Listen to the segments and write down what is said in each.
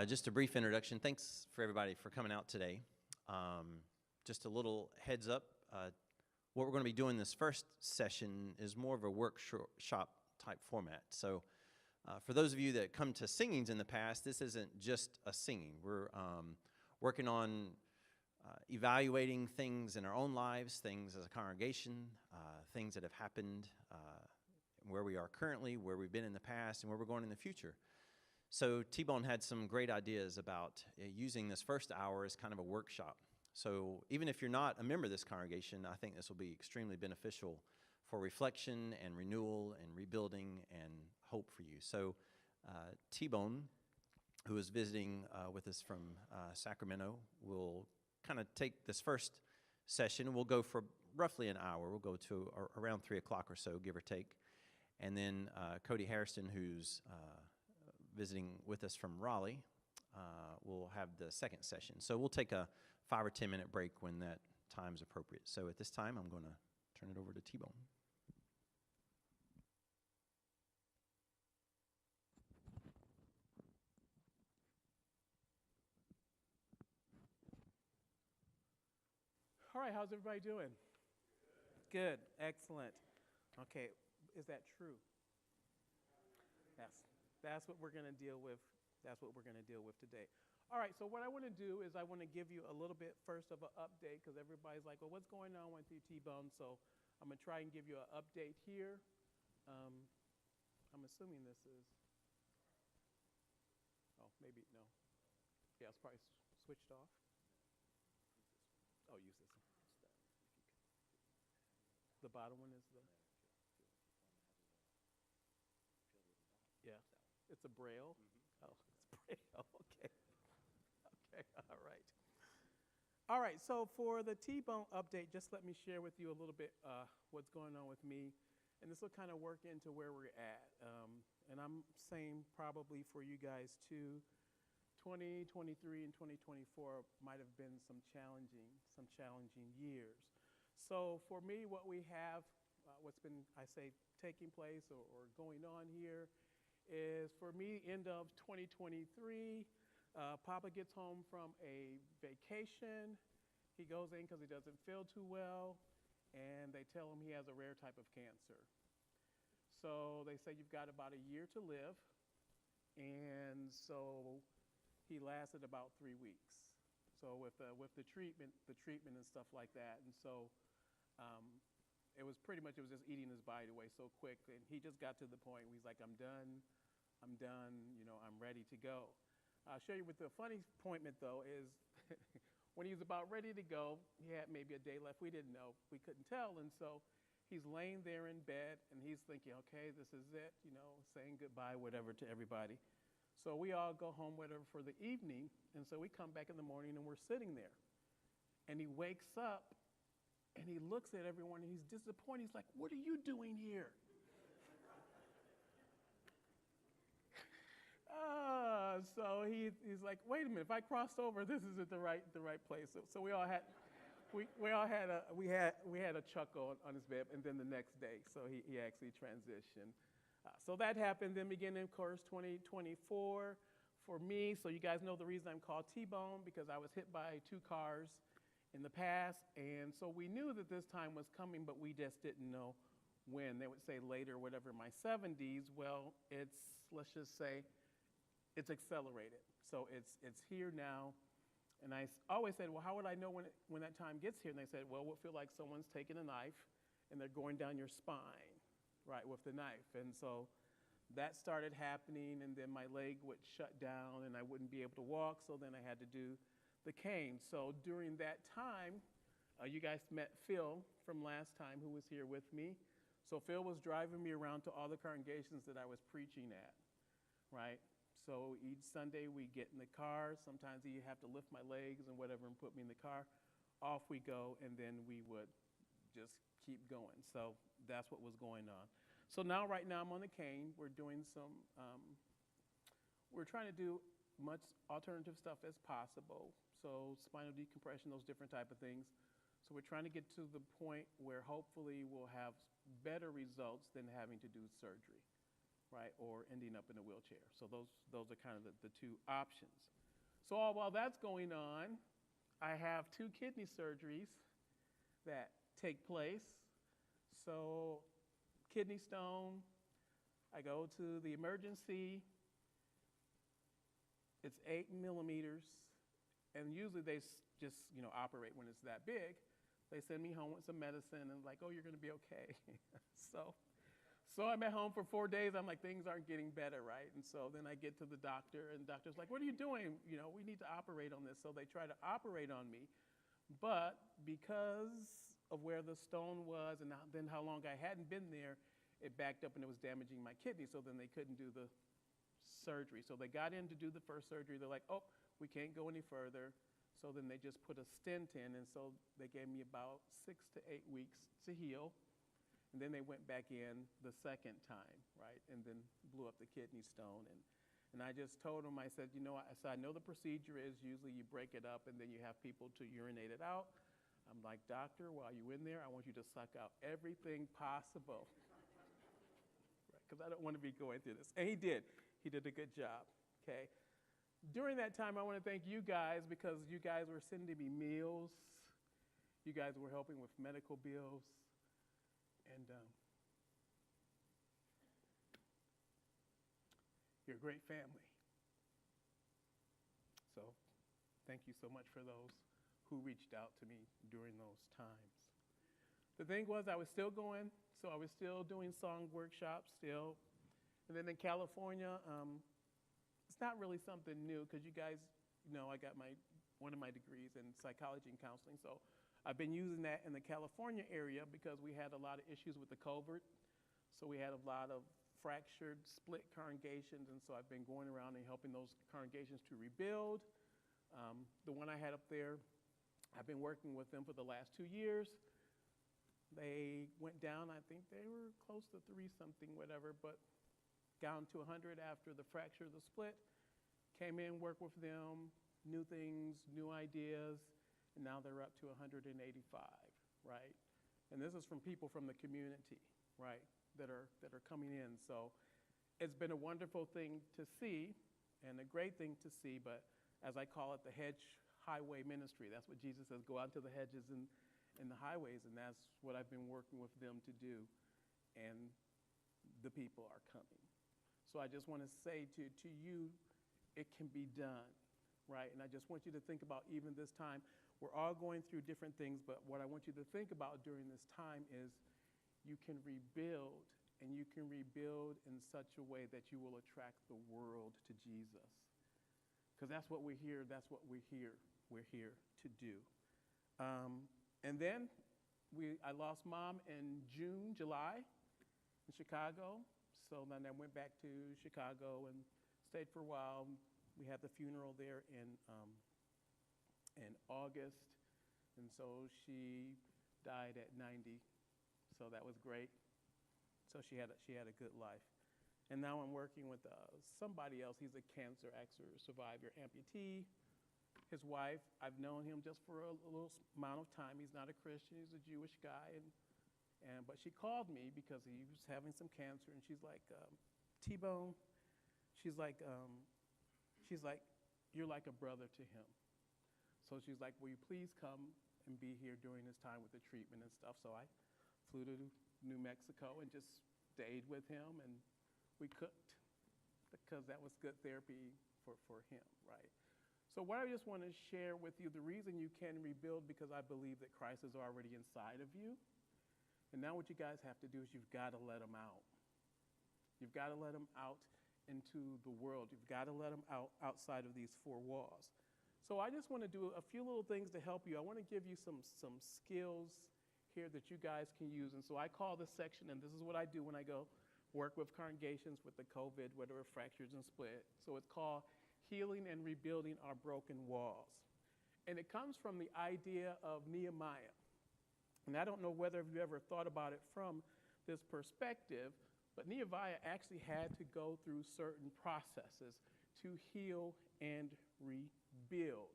Just a brief introduction. Thanks for everybody for coming out today. Just a little heads up. What we're going to be doing this first session is more of a workshop type format. So for those of you that come to singings in the past, this isn't just a singing. We're working on evaluating things in our own lives, things as a congregation, things that have happened, where we are currently, where we've been in the past, and where we're going in the future. So T-Bone had some great ideas about using this first hour as kind of a workshop. So even if you're not a member of this congregation, I think this will be extremely beneficial for reflection and renewal and rebuilding and hope for you. So T-Bone, who is visiting with us from Sacramento, will kind of take this first session. We'll go for roughly an hour. We'll go to around 3 o'clock or so, give or take. And then Cody Harrison, who's visiting with us from Raleigh, will have the second session. So we'll take a 5 or 10 minute break when that time's appropriate. So at this time, I'm going to turn it over to T-Bone. All right, how's everybody doing? Good, excellent. Okay, is that true? That's what we're going to deal with. That's what we're going to deal with today. All right, so what I want to do is I want to give you a little bit first of an update because everybody's like, well, what's going on with you, T-Bone? So I'm going to try and give you an update here. I'm assuming this is, oh, maybe, no. Yeah, it's probably switched off. Oh, use this one. The bottom one is the, yeah, it's a braille. Oh, it's braille, okay. Okay, all right. All right, so for the T-Bone update, just let me share with you a little bit what's going on with me. And this will kind of work into where we're at. And I'm saying probably for you guys too, 2023 and 2024 might have been some challenging years. So for me, what we have, what's been, I say, taking place or going on here is for me, end of 2023, Papa gets home from a vacation. He goes in because he doesn't feel too well, and they tell him he has a rare type of cancer. So they say you've got about a year to live, and so he lasted about 3 weeks. So with the treatment and stuff like that, and so it was just eating his body away so quick, and he just got to the point where he's like, I'm done, I'm ready to go. I'll show you what the funny appointment, though, is when he was about ready to go, he had maybe a day left. We didn't know. We couldn't tell, and so he's laying there in bed, and he's thinking, okay, this is it, saying goodbye, whatever, to everybody. So we all go home, whatever, for the evening, and so we come back in the morning, and we're sitting there, and he wakes up, and he looks at everyone, and he's disappointed. He's like, what are you doing here? So he's like, wait a minute, if I crossed over, this isn't the right place. So we all had a chuckle on his bed, and then the next day, so he actually transitioned. So that happened. Then beginning, of course, 2024 for me. So you guys know the reason I'm called T-Bone, because I was hit by 2 cars in the past, and so we knew that this time was coming, but we just didn't know when. They would say later, whatever, in my 70s. Well, let's just say, it's accelerated. So it's here now, and I always said, well, how would I know when that time gets here? And they said, well, we'll feel like someone's taking a knife, and they're going down your spine, right, with the knife. And so that started happening, and then my leg would shut down, and I wouldn't be able to walk, so then I had to do the cane. So during that time, you guys met Phil from last time, who was here with me. So Phil was driving me around to all the congregations that I was preaching at, right? So each Sunday we get in the car. Sometimes he have to lift my legs and whatever and put me in the car. Off we go, and then we would just keep going. So that's what was going on. So now, right now, I'm on the cane. We're doing we're trying to do much alternative stuff as possible. So spinal decompression, those different type of things. So we're trying to get to the point where hopefully we'll have better results than having to do surgery, right, or ending up in a wheelchair. So those are kind of the two options. So while that's going on, I have 2 kidney surgeries that take place. So kidney stone, I go to the emergency. It's 8 millimeters, and usually they just operate when it's that big. They send me home with some medicine and like, oh, you're going to be okay. So I'm at home for 4 days. I'm like, things aren't getting better, right? And so then I get to the doctor, and the doctor's like, what are you doing? We need to operate on this. So they try to operate on me. But because of where the stone was and then how long I hadn't been there, it backed up and it was damaging my kidney. So then they couldn't do the surgery. So they got in to do the first surgery. They're like, oh, we can't go any further. So then they just put a stent in. And so they gave me about 6 to 8 weeks to heal. And then they went back in the second time, right, and then blew up the kidney stone. And I just told them, I said, I know the procedure is usually you break it up and then you have people to urinate it out. I'm like, doctor, while you're in there, I want you to suck out everything possible, because I don't want to be going through this. And he did. He did a good job, okay? During that time, I want to thank you guys, because you guys were sending me meals. You guys were helping with medical bills. And you're a great family. So thank you so much for those who reached out to me during those times. The thing was, I was still going, so I was still doing song workshops still. And then in California, it's not really something new, because you guys know I got one of my degrees in psychology and counseling. So I've been using that in the California area because we had a lot of issues with the COVID. So we had a lot of fractured, split congregations, and so I've been going around and helping those congregations to rebuild. The one I had up there, I've been working with them for the last 2 years. They went down, I think they were close to 3-something, whatever, but down to 100 after the fracture, the split. Came in, worked with them, new things, new ideas. And now they're up to 185, right? And this is from people from the community, right, that are coming in. So it's been a wonderful thing to see and a great thing to see, but as I call it, the hedge highway ministry. That's what Jesus says, go out to the hedges and the highways, and that's what I've been working with them to do, and the people are coming. So I just want to say to you, it can be done, right? And I just want you to think about, even this time, we're all going through different things, but what I want you to think about during this time is you can rebuild, and you can rebuild in such a way that you will attract the world to Jesus. Because that's what we're here, we're here to do. And then I lost Mom in July in Chicago. So then I went back to Chicago and stayed for a while. We had the funeral there in August, and so she died at 90, so that was great. So she had a good life. And now I'm working with somebody else. He's a cancer survivor, amputee. His wife, I've known him just for a little amount of time. He's not a Christian, he's a Jewish guy, but she called me because he was having some cancer, and she's like, T-Bone, she's like, you're like a brother to him. So she's like, will you please come and be here during this time with the treatment and stuff? So I flew to New Mexico and just stayed with him, and we cooked, because that was good therapy for him, right? So what I just want to share with you, the reason you can rebuild, because I believe that Christ is already inside of you. And now what you guys have to do is you've got to let him out. You've got to let him out into the world. You've got to let him out outside of these 4 walls. So I just want to do a few little things to help you. I want to give you some skills here that you guys can use. And so I call this section, and this is what I do when I go work with congregations with the COVID, whatever, fractures and split. So it's called Healing and Rebuilding Our Broken Walls. And it comes from the idea of Nehemiah. And I don't know whether you ever thought about it from this perspective, but Nehemiah actually had to go through certain processes to heal and rebuild.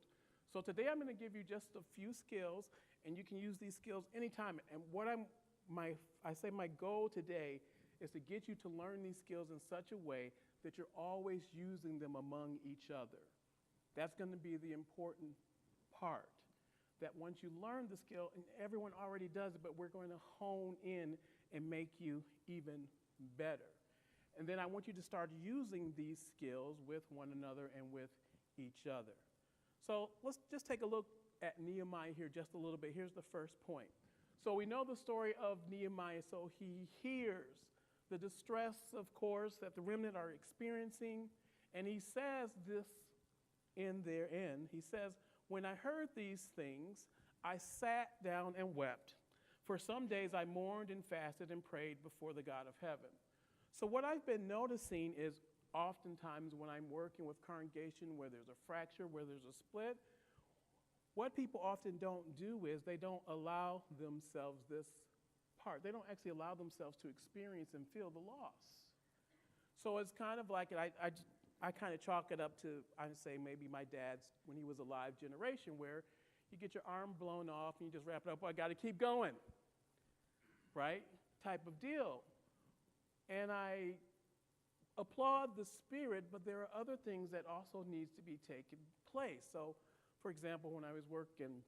So today I'm going to give you just a few skills, and you can use these skills anytime. And what my goal today is to get you to learn these skills in such a way that you're always using them among each other. That's going to be the important part. That once you learn the skill, and everyone already does it, but we're going to hone in and make you even better. And then I want you to start using these skills with one another and with each other. So let's just take a look at Nehemiah here just a little bit. Here's the first point. So we know the story of Nehemiah. So he hears the distress, of course, that the remnant are experiencing. And he says this in their end. He says, "When I heard these things, I sat down and wept. For some days I mourned and fasted and prayed before the God of heaven." So what I've been noticing is oftentimes when I'm working with congregation where there's a fracture, where there's a split, what people often don't do is they don't allow themselves this part. They don't actually allow themselves to experience and feel the loss. So it's kind of like, I kind of chalk it up to, I'd say maybe my dad's, when he was alive, generation, where you get your arm blown off and you just wrap it up, "Oh, I got to keep going," right? Type of deal. And I applaud the spirit, but there are other things that also needs to be taken place. So, for example, when I was working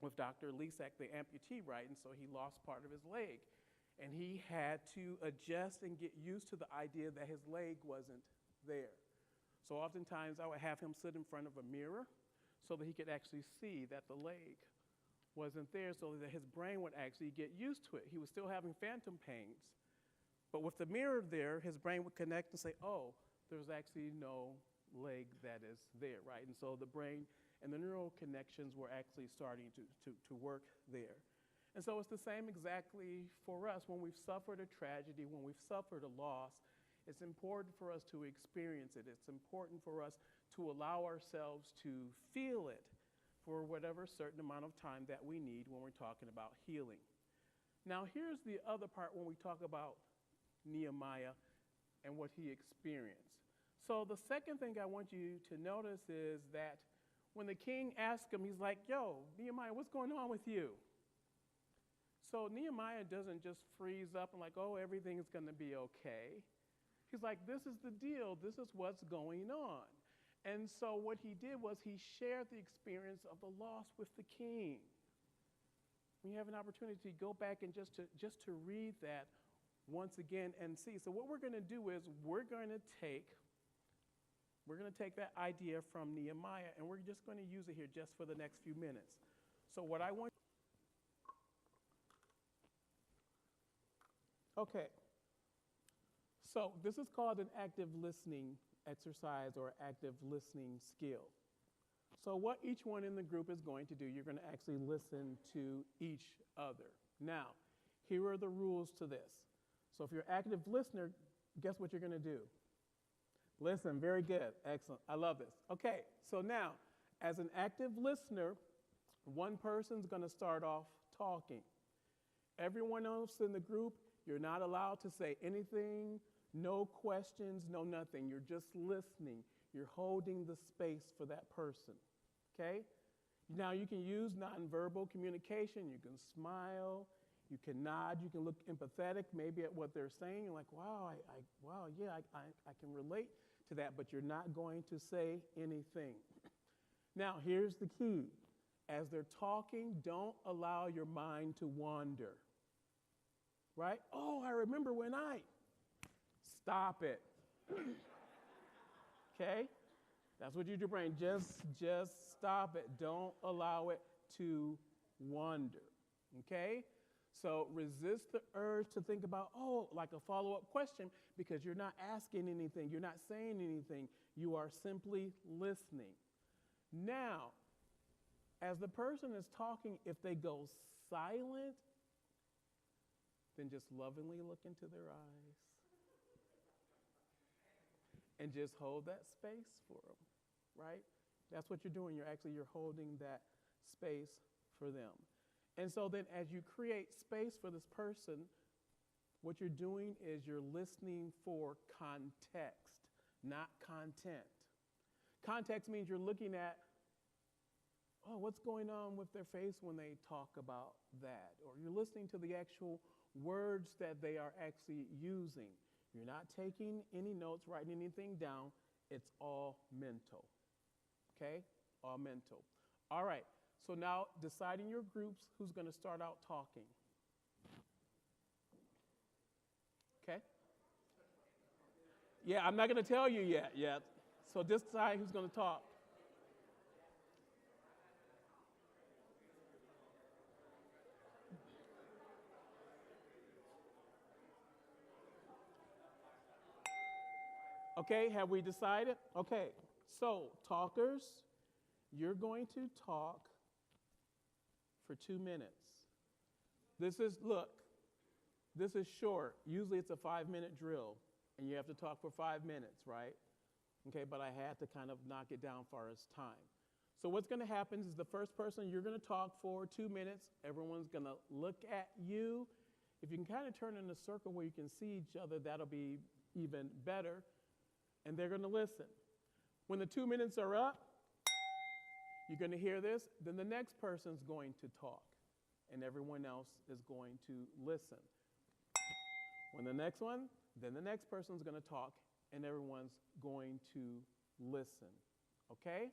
with Dr. Lisak, the amputee, right, and so he lost part of his leg, and he had to adjust and get used to the idea that his leg wasn't there. So oftentimes I would have him sit in front of a mirror so that he could actually see that the leg wasn't there, so that his brain would actually get used to it. He was still having phantom pains. But with the mirror there, his brain would connect and say, "Oh, there's actually no leg that is there," right? And so the brain and the neural connections were actually starting to work there. And so it's the same exactly for us. When we've suffered a tragedy, when we've suffered a loss, it's important for us to experience it. It's important for us to allow ourselves to feel it for whatever certain amount of time that we need when we're talking about healing. Now, here's the other part when we talk about Nehemiah and what he experienced. So the second thing I want you to notice is that when the king asked him, he's like, "Yo, Nehemiah, what's going on with you?" So Nehemiah doesn't just freeze up and like, "Oh, everything's going to be okay." He's like, "This is the deal. This is what's going on." And so what he did was he shared the experience of the loss with the king. We have an opportunity to go back and just to read that once again and see. So what we're going to do is we're going to take that idea from Nehemiah and we're just going to use it here just for the next few minutes. So what I want. Okay. So this is called an active listening exercise or active listening skill. So what each one in the group is going to do, you're going to actually listen to each other. Now, here are the rules to this. So if you're an active listener, guess what you're going to do? Listen. Very good. Excellent. I love this. Okay, so now, as an active listener, one person's going to start off talking. Everyone else in the group, you're not allowed to say anything, no questions, no nothing. You're just listening. You're holding the space for that person, okay? Now, you can use nonverbal communication. You can smile. You can nod. You can look empathetic maybe at what they're saying. You're like, wow, I can relate to that, but you're not going to say anything. Now, here's the key. As they're talking, don't allow your mind to wander, right? "Oh, I remember when I..." Stop it. Okay? That's what you do, brain. Just stop it. Don't allow it to wander. Okay? So resist the urge to think about, like a follow-up question, because you're not asking anything. You're not saying anything. You are simply listening. Now, as the person is talking, if they go silent, then just lovingly look into their eyes and just hold that space for them, right? That's what you're doing. You're holding that space for them. And so then as you create space for this person, what you're doing is you're listening for context, not content. Context means you're looking at oh, what's going on with their face when they talk about that? Or you're listening to the actual words that they are actually using. You're not taking any notes, writing anything down. It's all mental. Okay? All mental. All right. So now deciding your groups, who's going to start out talking? Okay? Yeah, I'm not going to tell you yet. So decide who's going to talk. Okay, have we decided? Okay, so talkers, you're going to talk for 2 minutes. This is short. Usually it's a 5-minute drill, and you have to talk for 5 minutes, right? Okay, but I had to kind of knock it down far as time. So what's going to happen is the first person, you're going to talk for 2 minutes. Everyone's going to look at you. If you can kind of turn in a circle where you can see each other, that'll be even better. And they're going to listen. When the 2 minutes are up, you're going to hear this, then the next person's going to talk, and everyone else is going to listen. When the next one, then the next person's going to talk, and everyone's going to listen. Okay?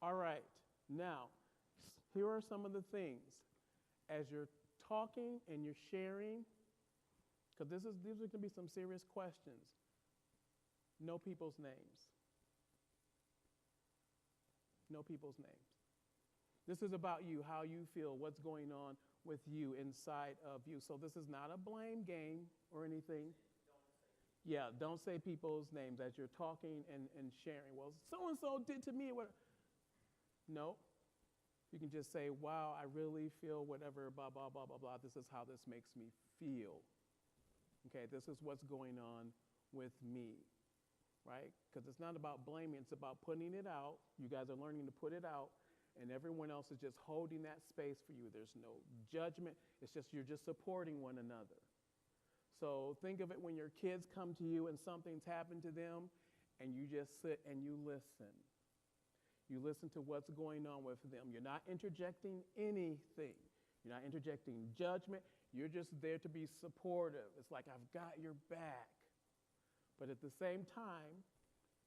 All right. Now, here are some of the things. As you're talking and you're sharing, because these are going to be some serious questions. Know people's names. Know people's names. This is about you, how you feel, what's going on with you, inside of you. So this is not a blame game or anything. Yeah, don't say people's names as you're talking and sharing. Well, so-and-so did to me. What? No. You can just say, wow, I really feel whatever, blah, blah, blah, blah, blah. This is how this makes me feel. Okay, this is what's going on with me. Right? Because it's not about blaming, it's about putting it out. You guys are learning to put it out, and everyone else is just holding that space for you. There's no judgment. It's just you're just supporting one another. So think of it when your kids come to you and something's happened to them, and you just sit and you listen. You listen to what's going on with them. You're not interjecting anything. You're not interjecting judgment. You're just there to be supportive. It's like, I've got your back. But at the same time,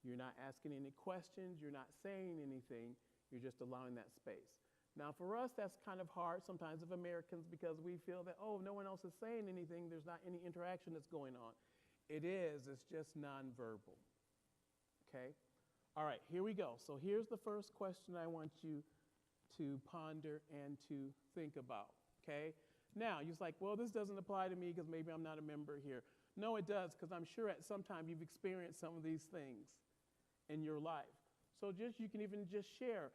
you're not asking any questions, you're not saying anything, you're just allowing that space. Now, for us, that's kind of hard sometimes of Americans because we feel that, oh, no one else is saying anything, there's not any interaction that's going on. It is, it's just nonverbal. Okay? All right, here we go. So here's the first question I want you to ponder and to think about. Okay? Now, you're like, well, this doesn't apply to me because maybe I'm not a member here. No, it does, because I'm sure at some time you've experienced some of these things in your life. So you can even just share,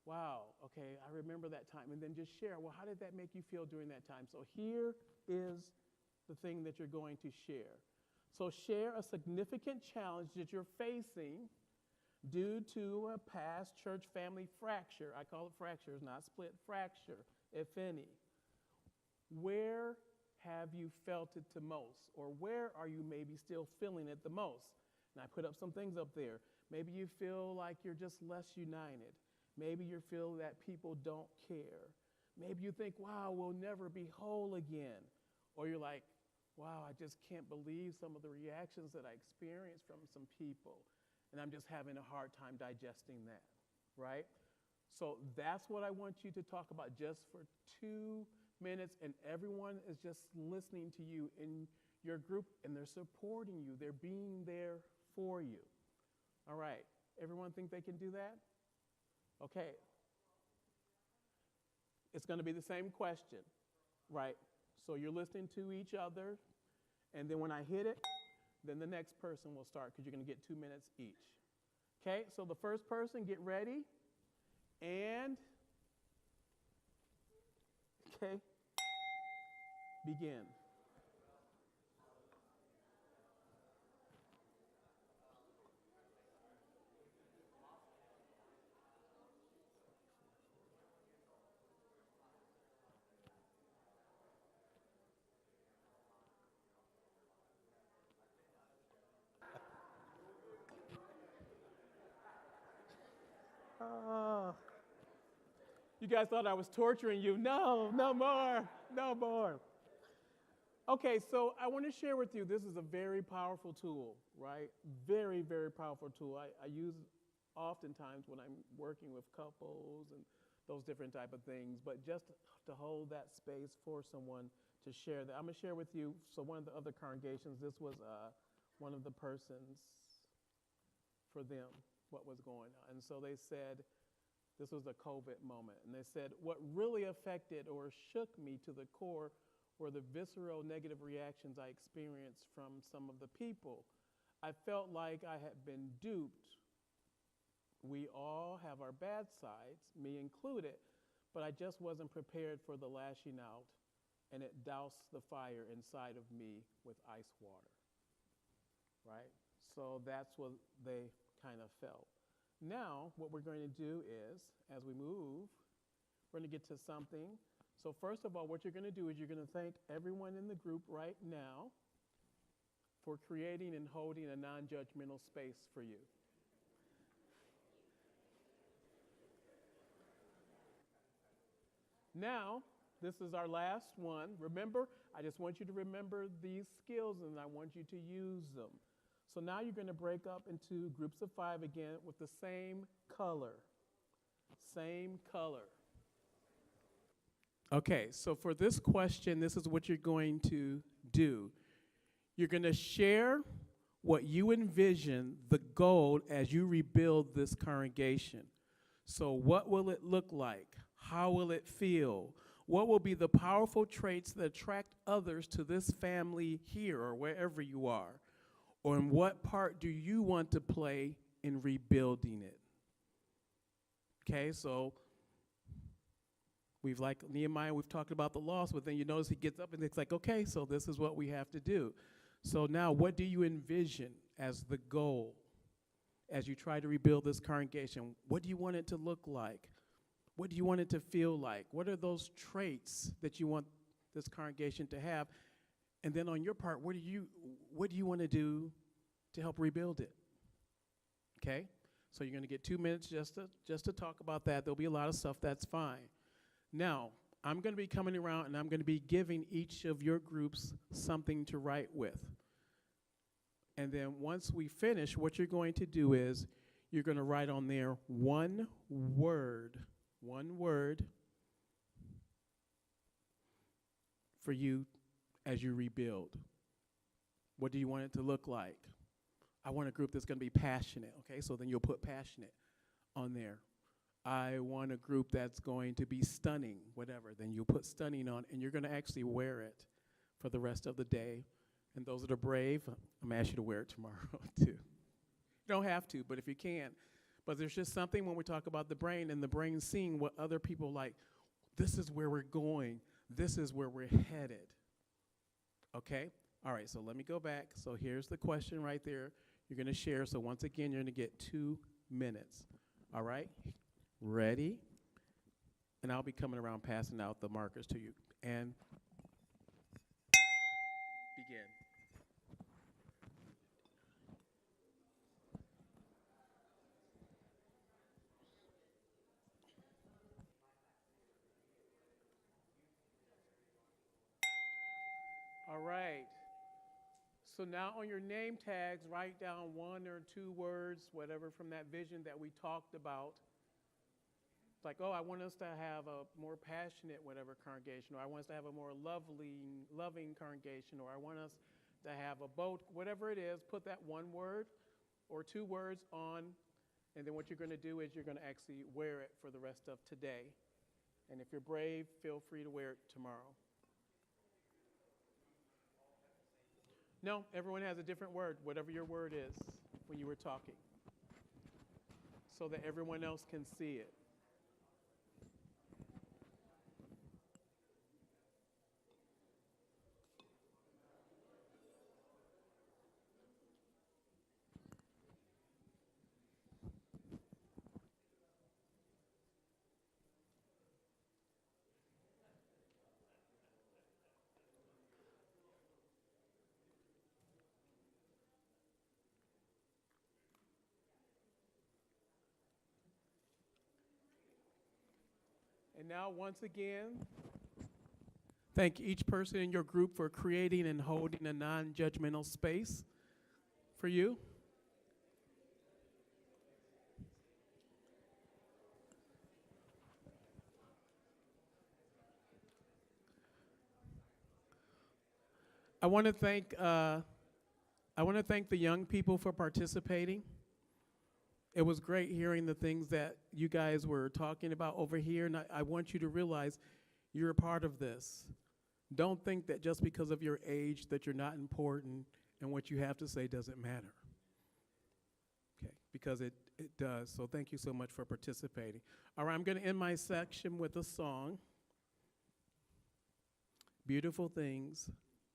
wow, okay, I remember that time. And then just share, well, how did that make you feel during that time? So here is the thing that you're going to share. So share a significant challenge that you're facing due to a past church family fracture. I call it fractures, not split, fracture, if any. Where have you felt it the most? Or where are you maybe still feeling it the most? And I put up some things up there. Maybe you feel like you're just less united. Maybe you feel that people don't care. Maybe you think, wow, we'll never be whole again. Or you're like, wow, I just can't believe some of the reactions that I experienced from some people. And I'm just having a hard time digesting that, right? So that's what I want you to talk about just for 2 minutes, and everyone is just listening to you in your group, and they're supporting you. They're being there for you. All right. Everyone think they can do that? Okay. It's going to be the same question, right? So you're listening to each other, and then when I hit it, then the next person will start because you're going to get 2 minutes each. Okay, so the first person, get ready, and, okay, begin. You guys thought I was torturing you. No, no more, no more. Okay, so I want to share with you, this is a very powerful tool, right? Very, very powerful tool. I use it oftentimes when I'm working with couples and those different type of things, but just to hold that space for someone to share that. I'm going to share with you, so one of the other congregations, this was one of the persons for them, what was going on. And so they said, this was a COVID moment, and they said, what really affected or shook me to the core were the visceral negative reactions I experienced from some of the people. I felt like I had been duped. We all have our bad sides, me included, but I just wasn't prepared for the lashing out, and it doused the fire inside of me with ice water, right? So that's what they kind of felt. Now, what we're going to do is, as we move, we're going to get to something. So first of all, what you're going to do is you're going to thank everyone in the group right now for creating and holding a non-judgmental space for you. Now, this is our last one. Remember, I just want you to remember these skills and I want you to use them. So now you're going to break up into groups of 5 again with the same color. Same color. Okay, so for this question, this is what you're going to do. You're going to share what you envision the goal as you rebuild this congregation. So what will it look like? How will it feel? What will be the powerful traits that attract others to this family here or wherever you are? Or in what part do you want to play in rebuilding it? Okay, so we've, like Nehemiah, we've talked about the loss, but then you notice he gets up and it's like, okay, so this is what we have to do. So now what do you envision as the goal as you try to rebuild this congregation? What do you want it to look like? What do you want it to feel like? What are those traits that you want this congregation to have? And then on your part, what do you want to do to help rebuild it? Okay? So you're going to get 2 minutes just to talk about that. There'll be a lot of stuff. That's fine. Now, I'm going to be coming around and I'm going to be giving each of your groups something to write with. And then once we finish, what you're going to do is you're going to write on there one word for you as you rebuild. What do you want it to look like? I want a group that's going to be passionate, okay? So then you'll put passionate on there. I want a group that's going to be stunning, whatever. Then you'll put stunning on, and you're going to actually wear it for the rest of the day. And those that are brave, I'm going to ask you to wear it tomorrow, too. You don't have to, but if you can. But there's just something when we talk about the brain, and the brain seeing what other people like. This is where we're going. This is where we're headed. Okay? All right, so let me go back. So here's the question right there. You're going to share. So once again, you're going to get 2 minutes. All right? Ready? And I'll be coming around passing out the markers to you. And begin. All right. So now on your name tags, write down 1 or 2 words, whatever from that vision that we talked about. Like, oh, I want us to have a more passionate whatever congregation, or I want us to have a more loving congregation, or I want us to have a bold, whatever it is, put that 1 word or 2 words on, and then what you're going to do is you're going to actually wear it for the rest of today. And if you're brave, feel free to wear it tomorrow. No, everyone has a different word, whatever your word is when you were talking, so that everyone else can see it. And now, once again, thank each person in your group for creating and holding a non-judgmental space for you. I want to thank the young people for participating. It was great hearing the things that you guys were talking about over here, and I want you to realize you're a part of this. Don't think that just because of your age that you're not important and what you have to say doesn't matter. Okay, because it does. So thank you so much for participating. All right, I'm going to end my section with a song, Beautiful Things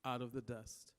Out of the Dust.